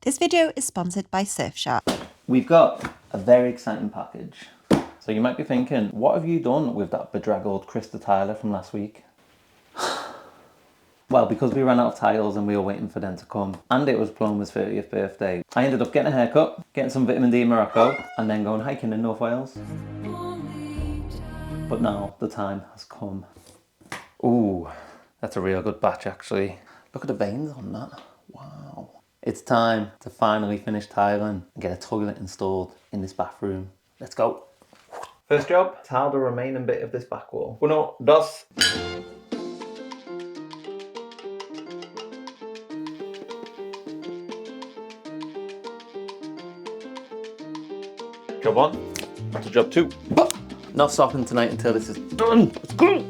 This video is sponsored by Surfshark. We've got a very exciting package. So you might be thinking, what have you done with that bedraggled Krista Tyler from last week? Well, because we ran out of tiles and we were waiting for them to come, and it was Ploma's 30th birthday, I ended up getting a haircut, getting some vitamin D in Morocco, and then going hiking in North Wales. But now the time has come. Ooh, that's a real good batch actually. Look at the veins on that. Wow. It's time to finally finish tiling and get a toilet installed in this bathroom. Let's go. First job, tile the remaining bit of this back wall. 1, 2. Job 1, on to job 2. Not stopping tonight until this is done. Let's go.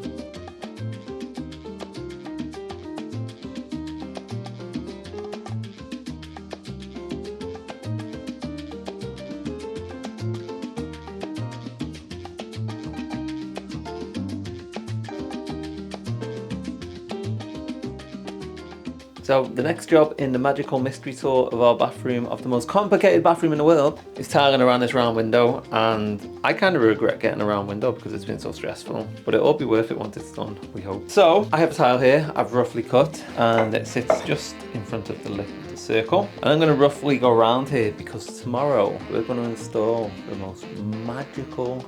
So the next job in the magical mystery tour of our bathroom, of the most complicated bathroom in the world, is tiling around this round window, and I kind of regret getting a round window because it's been so stressful, but it'll be worth it once it's done, we hope. So I have a tile here I've roughly cut, and it sits just in front of the circle, and I'm going to roughly go around here because tomorrow we're going to install the most magical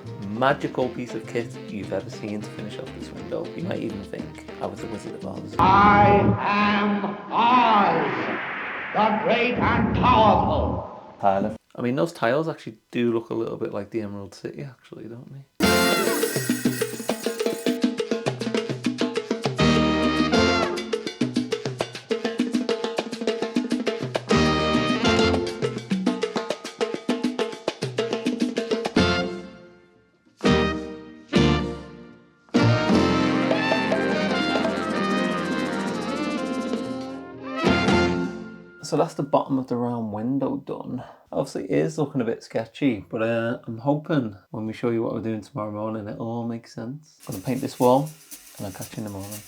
piece of kit you've ever seen to finish off this window. You might even think I was the Wizard of Oz. I am Oz, the great and powerful. Tyler. I mean, those tiles actually do look a little bit like the Emerald City, actually, don't they? So that's the bottom of the round window done. Obviously it is looking a bit sketchy, but I'm hoping when we show you what we're doing tomorrow morning, it'll all make sense. I'm gonna paint this wall and I'll catch you in the morning.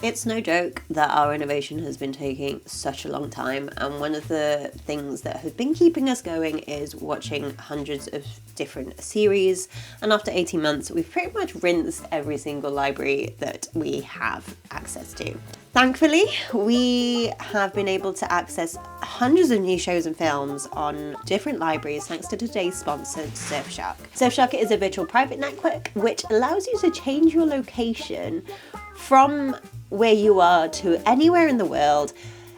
It's no joke that our renovation has been taking such a long time, and one of the things that has been keeping us going is watching hundreds of different series, and after 18 months we've pretty much rinsed every single library that we have access to. Thankfully, we have been able to access hundreds of new shows and films on different libraries thanks to today's sponsor, Surfshark. Surfshark is a virtual private network which allows you to change your location from where you are to anywhere in the world,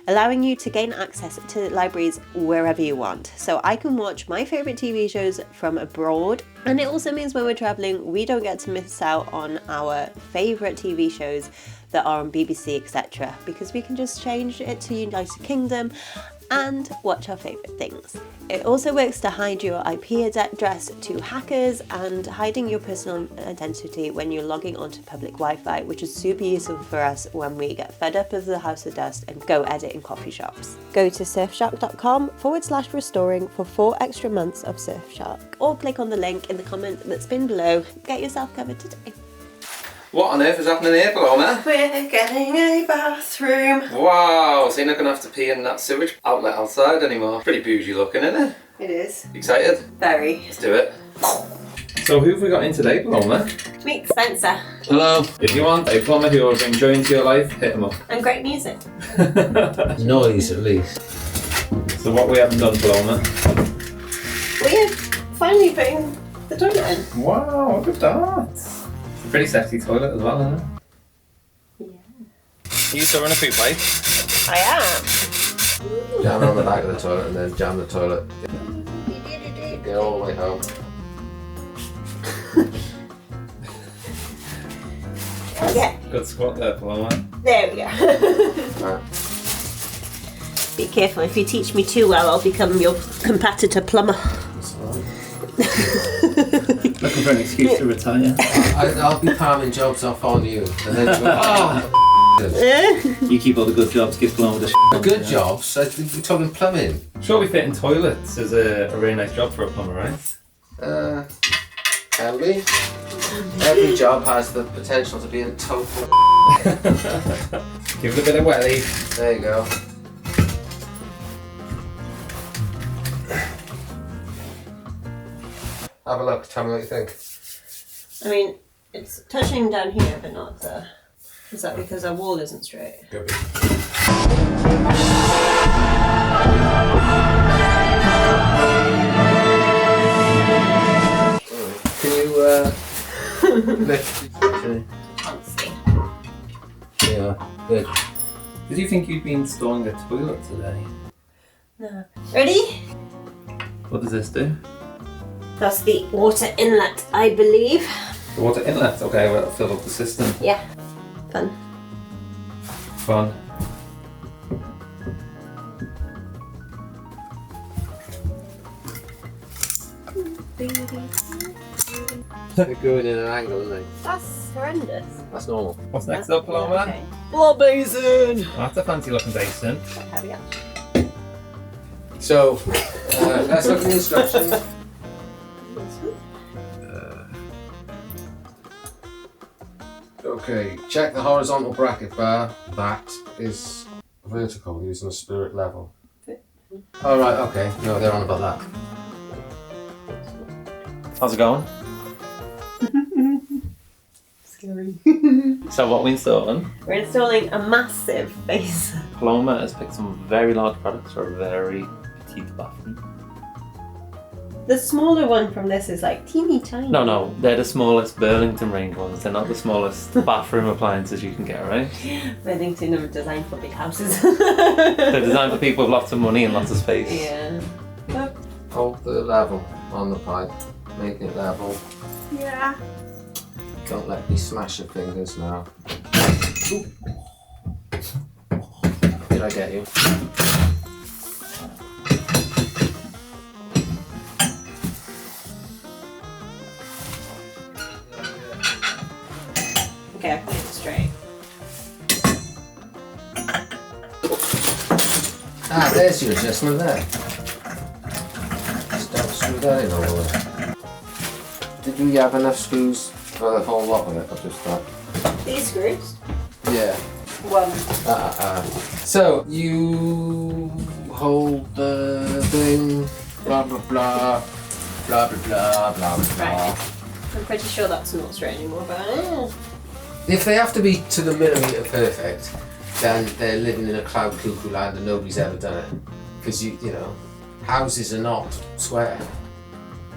allowing you to gain access to libraries wherever you want. So I can watch my favourite TV shows from abroad, and it also means when we're travelling we don't get to miss out on our favourite TV shows that are on BBC, etc., because we can just change it to United Kingdom and watch our favourite things. It also works to hide your IP address to hackers and hiding your personal identity when you're logging onto public Wi-Fi, which is super useful for us when we get fed up of the house of dust and go edit in coffee shops. Go to surfshark.com/restoring for 4 extra months of Surfshark, or click on the link in the comment that's been below. Get yourself covered today. What on earth is happening here, Paloma? We're getting a bathroom. Wow, so you're not going to have to pee in that sewage outlet outside anymore. Pretty bougie looking, isn't it? It is. Excited? Very. Let's do it. So who have we got in today, Paloma? Meet Spencer. Hello. If you want a plumber who will bring joy into your life, hit him up. And great music. Noise at least. So what we haven't done, Paloma? We're finally putting the toilet in. Wow, look at that. Pretty sexy toilet as well, isn't it? Yeah. You still run a poop pipe? I am. Jam it on the back of the toilet and then jam the toilet. Get all the way home. Yeah. Good squat there, Paloma. There we go. Right. Be careful, if you teach me too well, I'll become your competitor plumber. That's all right. Looking for an excuse to retire. I'll be palming jobs off on you. And then you go, oh! You keep all the good jobs, keep blowing with the Good jobs? I think we're talking plumbing. Surely fitting toilets is a really nice job for a plumber, right? Can be. Every job has the potential to be a total. Give it a bit of welly. There you go. Have a look, tell me what you think. I mean, it's touching down here, but not there. Is that because our wall isn't straight? Could be. Can you lift? Can't see. Yeah, good. Did you think you'd be installing a toilet today? No. Ready? What does this do? That's the water inlet, I believe. The water inlet. Okay, well, fill up the system. Yeah. Fun. Fun. They're going in an angle, isn't it? That's horrendous. That's normal. What's next up, Paloma? Okay. Blob basin! That's a fancy looking basin. Heavy up. So, let's look at the instructions. Okay, check the horizontal bracket bar. That is vertical using a spirit level. Oh right, okay. No, they're on about that. How's it going? Scary. So what are we installing? We're installing a massive basin. Paloma has picked some very large products for a very petite bathroom. The smaller one from this is like teeny tiny. No, they're the smallest Burlington range ones. They're not the smallest bathroom appliances you can get, right? Burlington are designed for big houses. They're designed for people with lots of money and lots of space. Yeah. Hold the level on the pipe. Make it level. Yeah. Don't let me smash your fingers now. Ooh. Did I get you? Okay, I've put it straight. Ah, there's your adjustment there. Just don't screw that in all the way. Did we have enough screws for the whole lot of it, or just that? These screws? Yeah. One. So, you hold the thing, blah blah blah, blah blah blah, blah blah blah. Right. I'm pretty sure that's not straight anymore, but If they have to be to the millimetre perfect, then they're living in a cloud cuckoo land and nobody's ever done it. Because you know, houses are not square.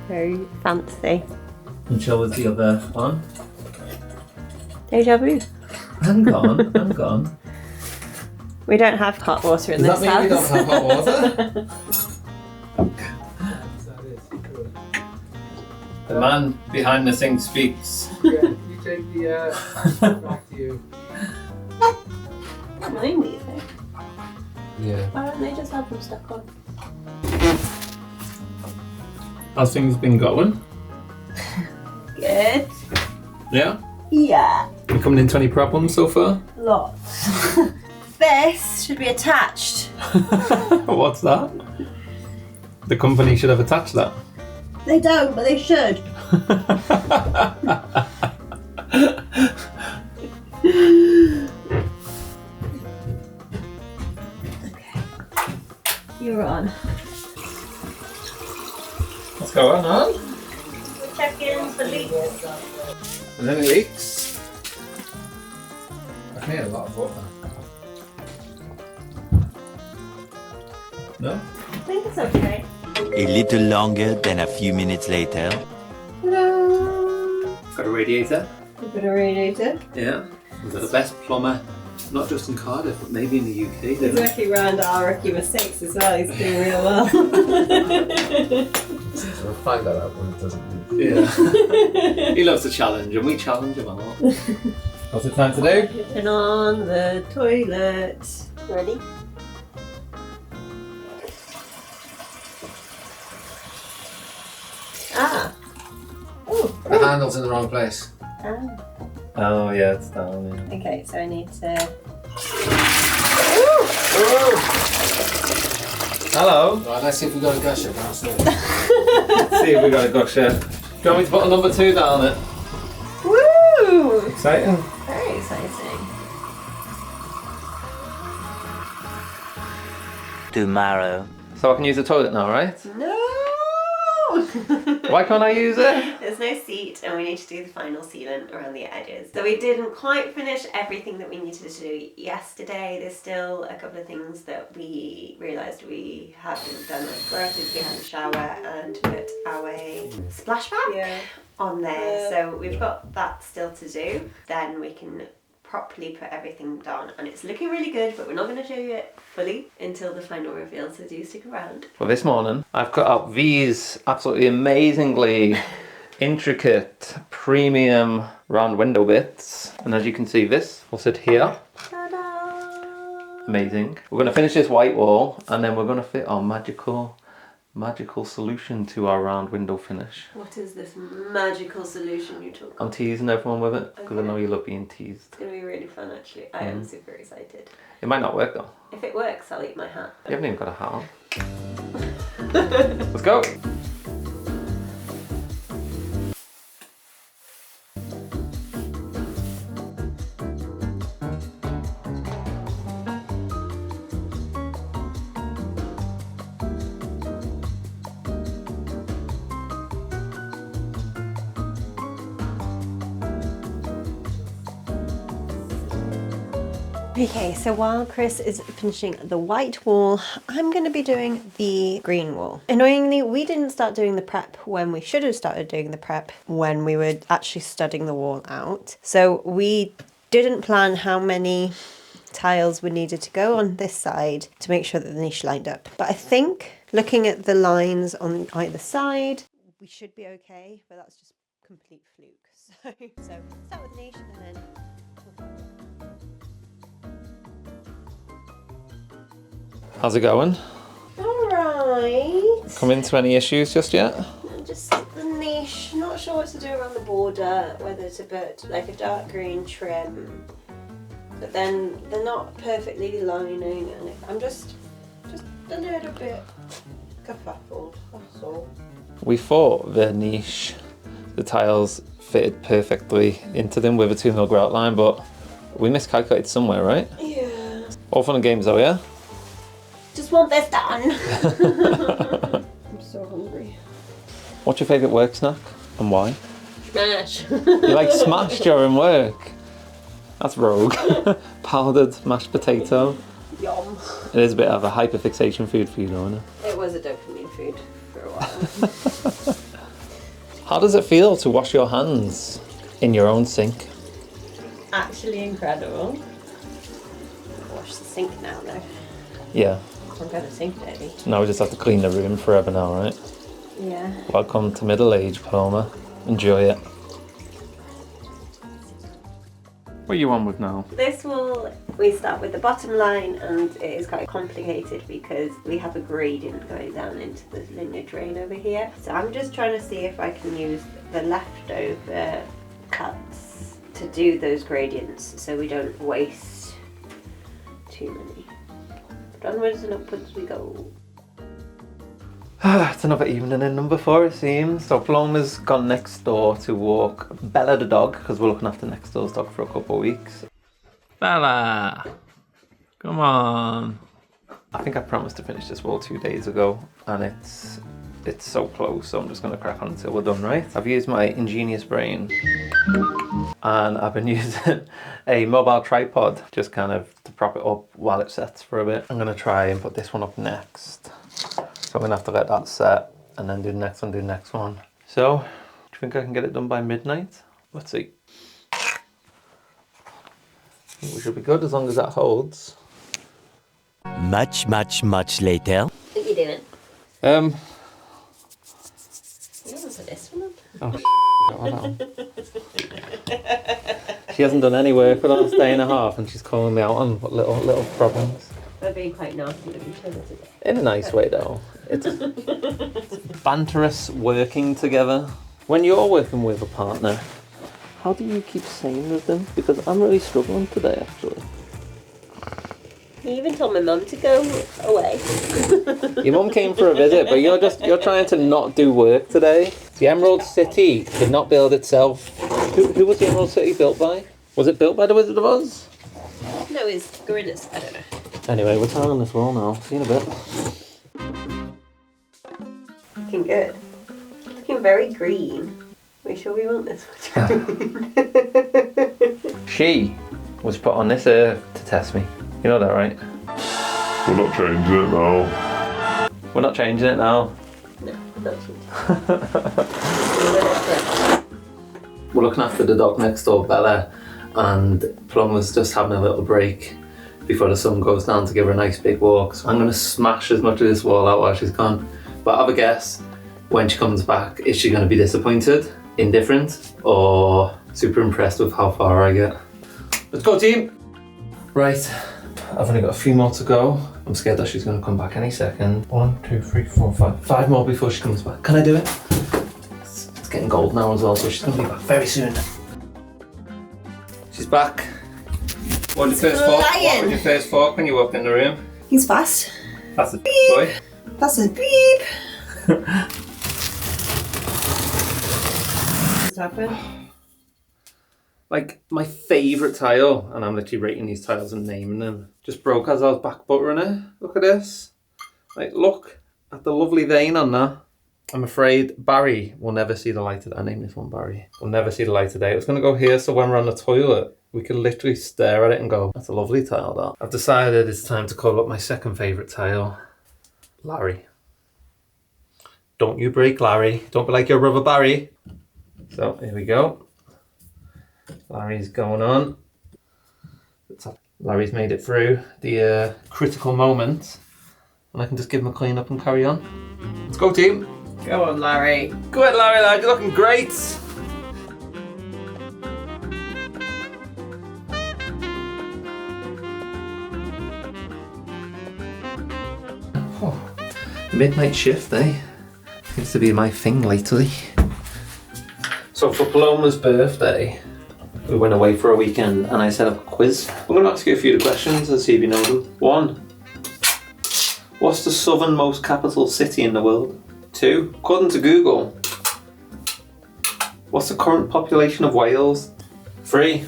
very fancy. And show us the other one. Deja vu. Hang on. We don't have hot water in Does this that mean house. we don't have hot water? The man behind the sink speaks. Yeah, you take the back to you. Don't mind these things. Yeah. Why don't they just have them stuck on? How's things been going? Good. Yeah? Yeah. You coming into any problems so far? Lots. This should be attached. What's that? The company should have attached that. They don't, but they should. Okay. You're on. What's going on? We're checking for leaks. Are there any leaks? I've made a lot of water. No? I think it's okay. A little longer than a few minutes later. Hello. Got a radiator? A bit of radiator. Yeah. We've got the best plumber, not just in Cardiff, but maybe in the UK. He's working around our rookie mistakes as well. He's doing real well. So we'll find that out when it doesn't. Yeah. He loves a challenge, and we challenge him a lot. What's it time to do? Turn on the toilet. Ready? Ah. Oh. The handle's in the wrong place. Ah. Oh yeah, it's down. Yeah. Okay, so I need to Hello. Right, let's see if we got a gusher downstairs. Let's see if we got a gusher. Do you want me to put a number 2 down it? Woo! Exciting. Very exciting. Tomorrow. So I can use the toilet now, right? No! Why can't I use it? There's no seat and we need to do the final sealant around the edges. So we didn't quite finish everything that we needed to do yesterday. There's still a couple of things that we realised we hadn't done. Like first is we had a shower and put our splashback on there. So we've got that still to do. Then we can properly put everything down and it's looking really good, but we're not going to show you it fully until the final reveal, so do stick around. Well, this morning I've cut out these absolutely amazingly intricate premium round window bits, and as you can see, this will sit here. Ta-da! Amazing. We're going to finish this white wall and then we're going to fit our magical solution to our round window finish. What is this magical solution you talk about? I'm teasing everyone with it because I know you love being teased. It's going to be really fun actually. I am super excited. It might not work though. If it works, I'll eat my hat. You haven't even got a hat on. Let's go. Okay, so while Chris is finishing the white wall, I'm going to be doing the green wall. Annoyingly, we didn't start doing the prep when we should have started doing the prep when we were actually studding the wall out. So we didn't plan how many tiles we needed to go on this side to make sure that the niche lined up. But I think looking at the lines on either side, we should be okay, but that's just complete fluke. So start with the niche and then How's it going? alright. Come into any issues just yet? Just the niche, not sure what to do around the border, whether to put like a dark green trim, but then they're not perfectly lining, and I'm just a little bit kerfuffled, that's all. We thought the niche, the tiles fitted perfectly into them with a 2mm grout line, but we miscalculated somewhere, right? Yeah. All fun and games though, yeah? Just want this done. I'm so hungry. What's your favourite work snack and why? Smash. You like smash during work? That's rogue. Powdered mashed potato. Yum. It is a bit of a hyperfixation food for you though, isn't it? It was a dopamine food for a while. How does it feel to wash your hands in your own sink? Actually incredible. Wash the sink now though. Yeah. I'm gonna sink dirty. Now we just have to clean the room forever now, right? Yeah. Welcome to middle age, Palmer. Enjoy it. What are you on with now? This wall, we start with the bottom line, and it is quite complicated because we have a gradient going down into the linear drain over here. So I'm just trying to see if I can use the leftover cuts to do those gradients so we don't waste too many. But onwards and upwards we go. It's another evening in number 4 it seems. So Palmer's gone next door to walk Bella the dog because we're looking after next door's dog for a couple of weeks. Bella! Come on! I think I promised to finish this wall 2 days ago and it's so close, so I'm just going to crack on until we're done, right? I've used my ingenious brain and I've been using a mobile tripod just kind of to prop it up while it sets for a bit. I'm going to try and put this one up next. So I'm going to have to let that set and then do the next one, So, do you think I can get it done by midnight? Let's see. I think we should be good as long as that holds. Much later. What are you doing? You haven't put this one on. Oh, she hasn't done any work for the last day and a half and she's calling me out on little problems. We're being quite nasty with each other today. In a nice way though. It's banterous working together. When you're working with a partner, how do you keep sane with them? Because I'm really struggling today actually. You even told my mum to go away. Your mum came for a visit, but you're trying to not do work today. The Emerald City did not build itself. Who was the Emerald City built by? Was it built by the Wizard of Oz? No, it's gorillas. I don't know. Anyway, we're tiling this wall now. See you in a bit. Looking good. Looking very green. Are we sure we want this much green? She was put on this earth to test me. You know that, right? We're not changing it now. We're not changing it now. No, not changing. We're looking after the dog next door, Bella, and Plumber's just having a little break before the sun goes down to give her a nice big walk. So I'm going to smash as much of this wall out while she's gone. But have a guess, when she comes back, is she going to be disappointed, indifferent, or super impressed with how far I get? Let's go, team! Right, I've only got a few more to go. I'm scared that she's going to come back any second. 1, 2, 3, 4, 5. 5 more before she comes back. Can I do it? It's getting cold now as well, so she's going to be back very soon. She's back. What was your first thought? What was your first thought when you walked in the room? He's fast. That's a boy. That's a beep. What's happened? Like, my favourite tile, and I'm literally rating these tiles and naming them, just broke as I was back buttering it. Look at this. Like, look at the lovely vein on that. I'm afraid Barry will never see the light of day. I named this one Barry. Will never see the light of day. It was going to go here, so when we're on the toilet, we can literally stare at it and go, that's a lovely tile, that. I've decided it's time to call up my second favourite tile, Larry. Don't you break Larry. Don't be like your brother Barry. So, here we go. Larry's going on. Larry's made it through the critical moment. And I can just give him a clean up and carry on. Let's go, team. Go on, Larry. Go ahead, Larry, lad. You're looking great. Oh, midnight shift, eh? Seems to be my thing lately. So for Paloma's birthday, we went away for a weekend and I set up a quiz. I'm going to ask you a few of the questions and see if you know them. 1. What's the southernmost capital city in the world? 2. According to Google, what's the current population of Wales? 3.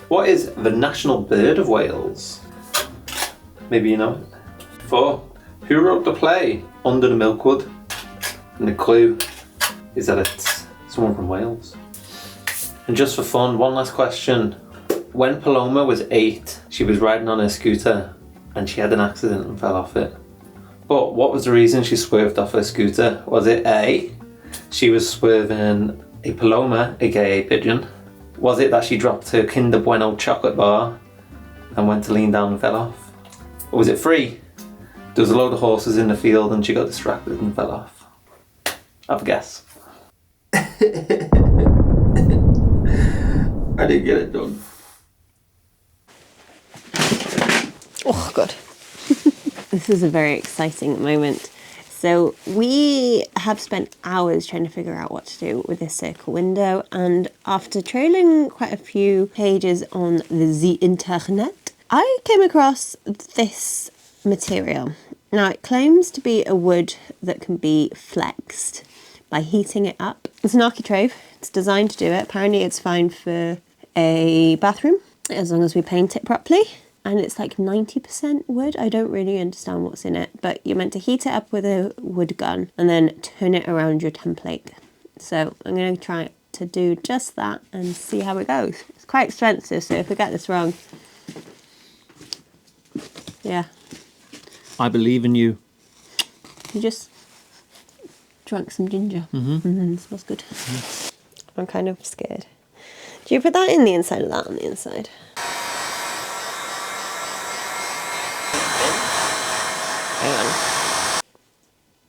What is the national bird of Wales? Maybe you know it. 4. Who wrote the play Under the Milkwood? And the clue is that it's someone from Wales. And just for fun, one last question. When Paloma was 8, she was riding on her scooter and she had an accident and fell off it. But what was the reason she swerved off her scooter? Was it A, she was swerving a Paloma, aka a pigeon? Was it that she dropped her Kinder Bueno chocolate bar and went to lean down and fell off? Or was it 3, there was a load of horses in the field and she got distracted and fell off? Have a guess. I didn't get it done. Oh, God. This is a very exciting moment. So we have spent hours trying to figure out what to do with this circle window, and after trailing quite a few pages on the internet, I came across this material. Now, it claims to be a wood that can be flexed by heating it up. It's an architrave. It's designed to do it. Apparently it's fine for a bathroom as long as we paint it properly. And it's like 90% wood. I don't really understand what's in it, but you're meant to heat it up with a wood gun and then turn it around your template. So I'm going to try to do just that and see how it goes. It's quite expensive, so if I get this wrong, yeah. I believe in you. You just drank some ginger. It smells good. I'm kind of scared. Do you put that in the inside of that on the inside? Hang on.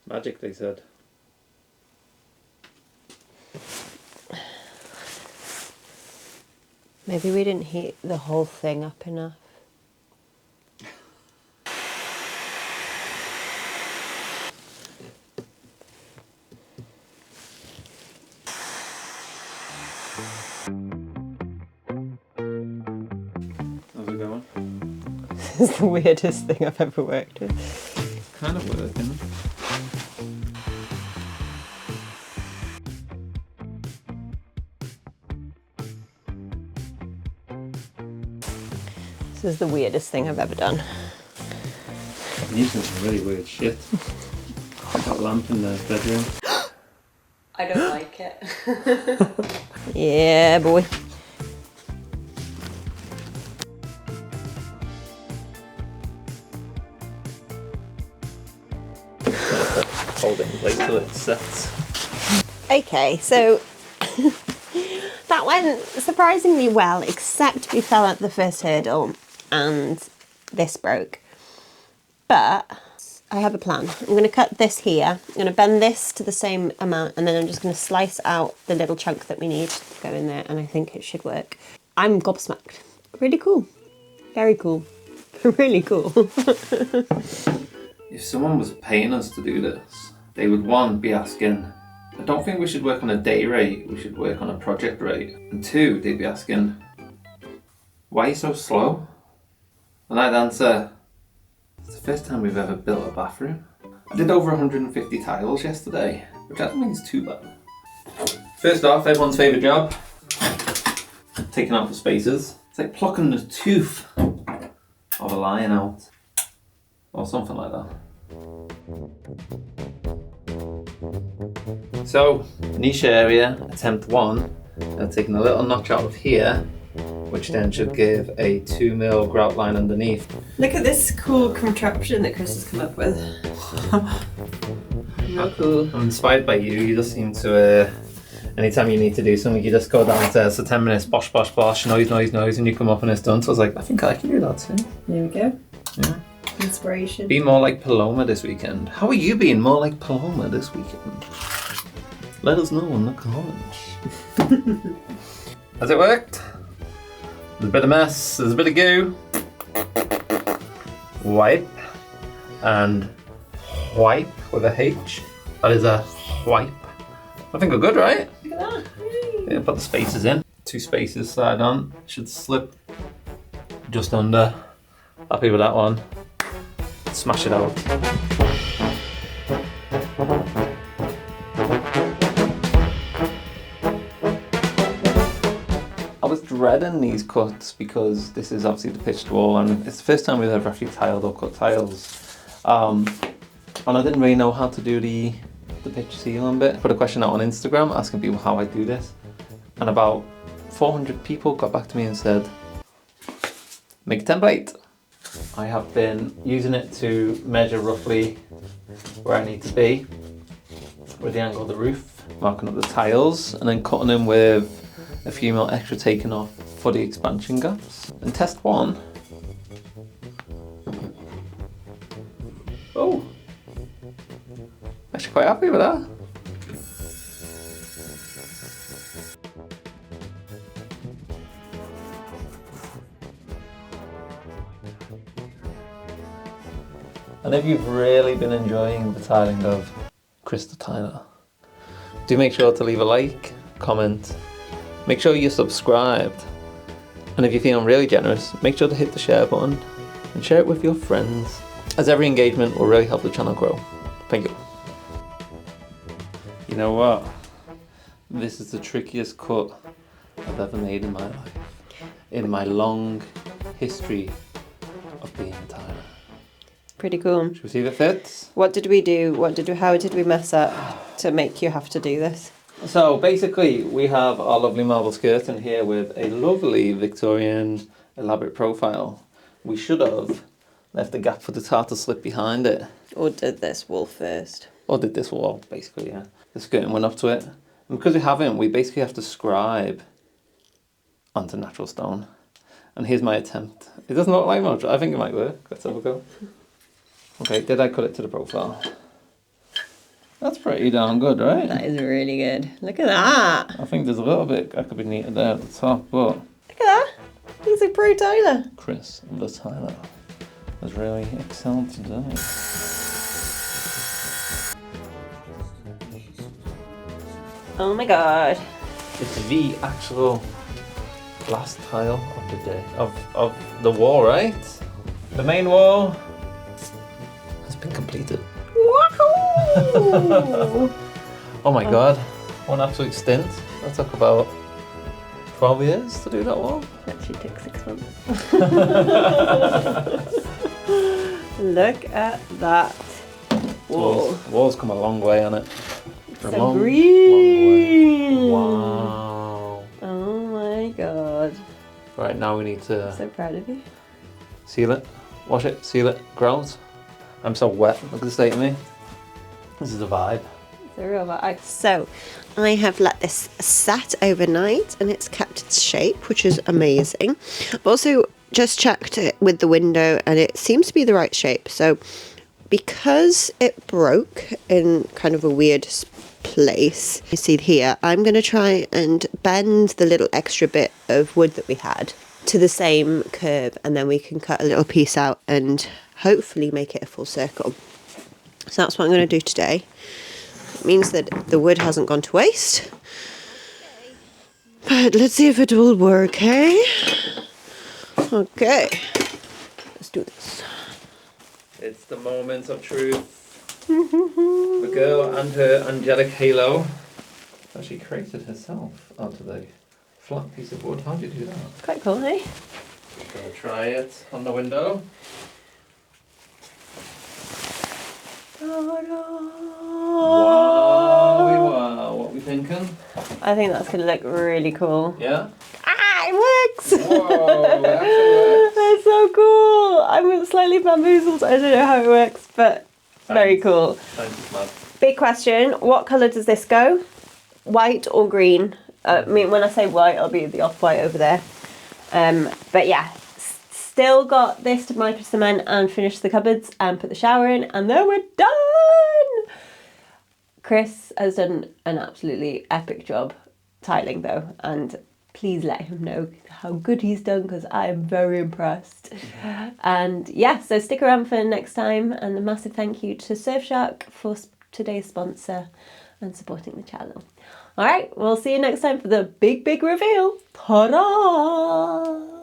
Magic, they said. Maybe we didn't heat the whole thing up enough. How's it going? is the weirdest thing I've ever worked with. Kind of working. This is the weirdest thing I've ever done. I'm using some really weird shit. Got that lamp in the bedroom. I don't like it. Yeah, boy. Hold it in place till it sets. Okay, so that went surprisingly well, except we fell at the first hurdle and this broke. But I have a plan. I'm going to cut this here. I'm going to bend this to the same amount, and then I'm just going to slice out the little chunk that we need to go in there, and I think it should work. I'm gobsmacked. Really cool. Very cool. Really cool. If someone was paying us to do this, they would, one, be asking, I don't think we should work on a day rate, we should work on a project rate. And two, they'd be asking, why are you so slow? And I'd answer, it's the first time we've ever built a bathroom. I did over 150 tiles yesterday, which I don't think is too bad. First off, everyone's favourite job, taking out the spaces. It's like plucking the tooth of a lion out, or something like that. So, niche area, attempt 1, taking a little notch out of here, which then should give a 2mm grout line underneath. Look at this cool contraption that Chris has come up with. Real cool. I'm inspired by you. You just seem to, anytime you need to do something, you just go downstairs for 10 minutes, bosh, bosh, bosh, noise, noise, noise, and you come up and it's done. So I was like, I think I can do that too. There we go. Yeah. Inspiration. Be more like Paloma this weekend. How are you being more like Paloma this weekend? Let us know in the comments. Has it worked? There's a bit of mess, there's a bit of goo. Wipe and wipe with a H. That is a wipe. I think we're good, right? Look at that. Yeah, put the spaces in. 2 spaces side on. Should slip just under. Happy with that one. Smash it out. I was dreading these cuts because this is obviously the pitched wall and it's the first time we've ever actually tiled or cut tiles. And I didn't really know how to do the pitch ceiling bit. Put a question out on Instagram asking people how I do this. And about 400 people got back to me and said, make a template. I have been using it to measure roughly where I need to be with the angle of the roof, marking up the tiles and then cutting them with a few mil extra taken off for the expansion gaps. And test 1. Oh, actually quite happy with that. And if you've really been enjoying the tiling of Chris the Tiler, do make sure to leave a like, comment, make sure you're subscribed, and if you're feeling really generous, make sure to hit the share button and share it with your friends, as every engagement will really help the channel grow. Thank you. You know what? This is the trickiest cut I've ever made in my life, in my long history of being a tiler. Pretty cool. Should we see if it fits? What did we do? How did we mess up to make you have to do this? So basically we have our lovely marble skirt in here with a lovely Victorian elaborate profile. We should have left a gap for the tartar slip behind it. Or did this wall first? Or did this wall, basically, yeah. The skirting went up to it. And because we haven't, we basically have to scribe onto natural stone. And here's my attempt. It doesn't look like much. I think it might work. Let's have a go. Okay, did I cut it to the profile? That's pretty darn good, right? That is really good. Look at that. I think there's a little bit that could be neater there at the top, but... Look at that. He's a pro tiler. Chris the Tiler has really excelled today. Oh my god. It's the actual last tile of the day, of the wall, right? The main wall has been completed. Wahoo! Oh my god, one absolute stint. That took about 12 years to do that wall. Actually took 6 months. Look at that wall. Wall's come a long way on it. So green. Wow. Oh my god. Right, now we need to So proud of you. seal it, wash it, seal it, grout. I'm so wet, look at the state of me. This is a vibe. It's a real vibe. So, I have let this sat overnight and it's kept its shape, which is amazing. I've also just checked it with the window and it seems to be the right shape. So, because it broke in kind of a weird place, you see here, I'm going to try and bend the little extra bit of wood that we had to the same curve, and then we can cut a little piece out and hopefully make it a full circle. So that's what I'm going to do today. It means that the wood hasn't gone to waste. But let's see if it will work, eh? Okay. Let's do this. It's the moment of truth. The girl and her angelic halo that she created herself out of a flat piece of wood. How did you do that? Quite cool, eh? Gonna try it on the window. Wow, what are we thinking? I think that's going to look really cool. Yeah? Ah, it works! Whoa, that actually works. That's so cool! I'm slightly bamboozled. I don't know how it works, but very cool. Thanks, it's mad. Big question, what colour does this go? White or green? I mean, when I say white, I'll be the off-white over there. But yeah, still got this to micro cement and finish the cupboards and put the shower in, and then we're done! Chris has done an absolutely epic job tiling though, and please let him know how good he's done because I am very impressed. And yeah, so stick around for next time, and a massive thank you to Surfshark for today's sponsor and supporting the channel. All right, we'll see you next time for the big reveal. Ta-da!